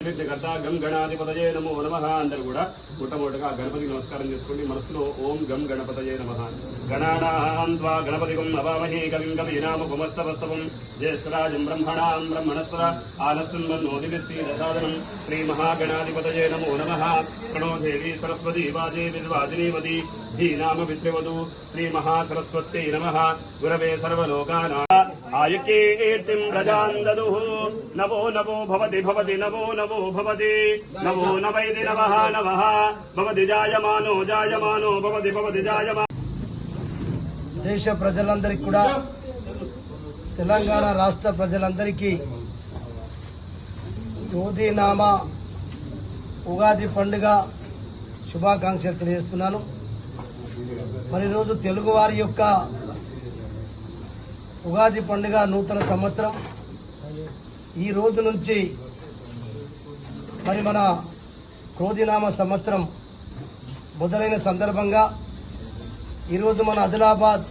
సృష్టికర్త గం గణాధిపతయే నమో నమః. అందరూ కూడా మొట్టమొదటిగా గణపతికి నమస్కారం చేసుకోండి. మనసులో ఓం గం గణపతయే నమః. గణానాం త్వా గణపతిగం అవామహే కవిం కవీనాముపమస్తవస్తవం జ్యేష్ఠరాజం బ్రహ్మణాం బ్రహ్మణస్పద ఆనస్తున్మన్నోదిభిస్సీదసాదనం శ్రీ మహాగణాధిపతయే నమో నమః. ప్రణో దేవీ సరస్వతి వాజే విద్వాజినీవతి ధీనామ విద్రవదు శ్రీ మహాసరస్వత్యై నమః. గురవే సర్వలోకానాం ఆయుకీర్తిం ప్రజాన్ దదుః. నవో నవో భవతి భవతి నవో నవో భవతి నవో నవైతి నవః నవః భవతి జాయమానో జాయమానో భవతి భవతి జాయమానో. దేశ ప్రజలందరికీ కూడా, తెలంగాణ రాష్ట్ర ప్రజలందరికీ యోధినామ ఉగాది పండుగ శుభాకాంక్షలు తెలియజేస్తున్నాను. మరి రోజు తెలుగువారి యొక్క ఉగాది పండుగ నూతన సంవత్సరం. ఈ రోజు నుంచి మరి మన క్రోధినామ సంవత్సరం మొదలైన సందర్భంగా ఈరోజు మన ఆదిలాబాద్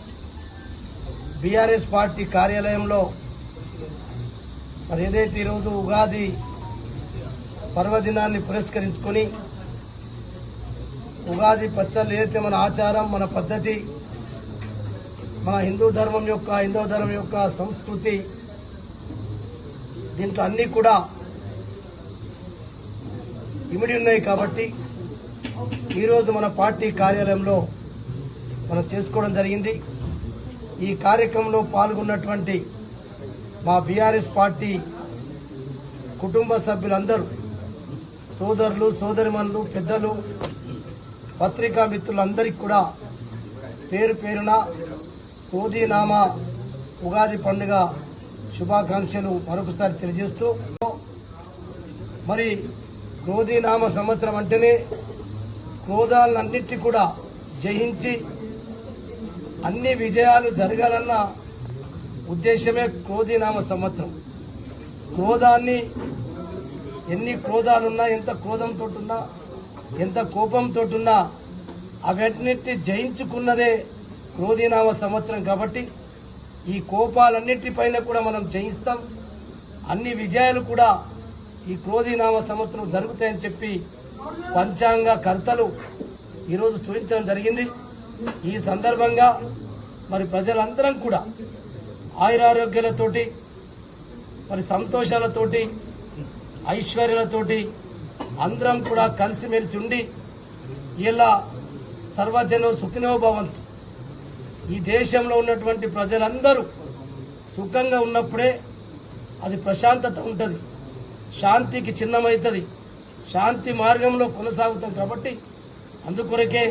బీఆర్ఎస్ పార్టీ కార్యాలయంలో మరి ఏదైతే ఈరోజు ఉగాది పర్వదినాన్ని పురస్కరించుకొని ఉగాది పచ్చళ్ళు ఏదైతే మన ఆచారం, మన పద్ధతి, మన హిందూ ధర్మం యొక్క సంస్కృతి, దీంట్లో అన్నీ కూడా ఇమిడి ఉన్నాయి. కాబట్టి ఈరోజు మన పార్టీ కార్యాలయంలో మనం చేసుకోవడం జరిగింది. ఈ కార్యక్రమంలో పాల్గొన్నటువంటి మా బీఆర్ఎస్ పార్టీ కుటుంబ సభ్యులందరూ, సోదరులు, సోదరిమణులు, పెద్దలు, పత్రికా మిత్రులందరికీ కూడా పేరు పేరున క్రోధినామ ఉగాది పండుగ శుభాకాంక్షలు మరొకసారి తెలియజేస్తూ, మరి క్రోధినామ సంవత్సరం అంటేనే క్రోధాలన్నింటినీ కూడా జయించి అన్ని విజయాలు జరగాలన్న ఉద్దేశమే క్రోధినామ సంవత్సరం. క్రోధాన్ని, ఎన్ని క్రోధాలున్నా, ఎంత క్రోధంతో ఉన్నా, ఎంత కోపంతో ఉన్నా అవన్నిటిని జయించుకున్నదే క్రోధినామ సంవత్సరం. కాబట్టి ఈ కోపాలన్నిటిపైన కూడా మనం జయిస్తాం. అన్ని విజయాలు కూడా ఈ క్రోధినామ సంవత్సరం జరుగుతాయని చెప్పి పంచాంగ కర్తలు ఈరోజు చూపించడం జరిగింది. ఈ సందర్భంగా మరి ప్రజలందరం కూడా ఆయురారోగ్యాలతోటి, మరి సంతోషాలతోటి, ఐశ్వర్యాలతోటి అందరం కూడా కలిసిమెలిసి ఉండి ఇలా సర్వజనో సుఖినో భవంతు, ఈ దేశంలో ఉన్నటువంటి ప్రజలందరూ సుఖంగా ఉన్నప్పుడే అది ప్రశాంతత ఉంటుంది, శాంతికి చిహ్నమవుతుంది, శాంతి మార్గంలో కొనసాగుతాం. కాబట్టి అందుకొరకే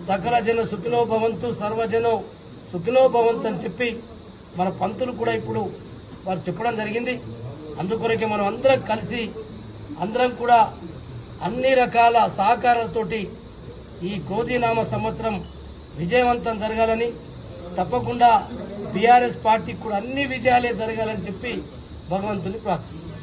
సకల జన సుఖినో భవంతు, సర్వజనో సుఖినో భవంతు అని చెప్పి మన పంతులు కూడా ఇప్పుడు వారు చెప్పడం జరిగింది. అందుకొరకే మనం అందరం కలిసి, అందరం కూడా అన్ని రకాల సహకారాలతోటి ఈ క్రోధినామ సంవత్సరం విజయవంతం జరగాలని, తప్పకుండా బీఆర్ఎస్ పార్టీకి కూడా అన్ని విజయాలే జరగాలని చెప్పి భగవంతుని ప్రార్థిస్తున్నాం.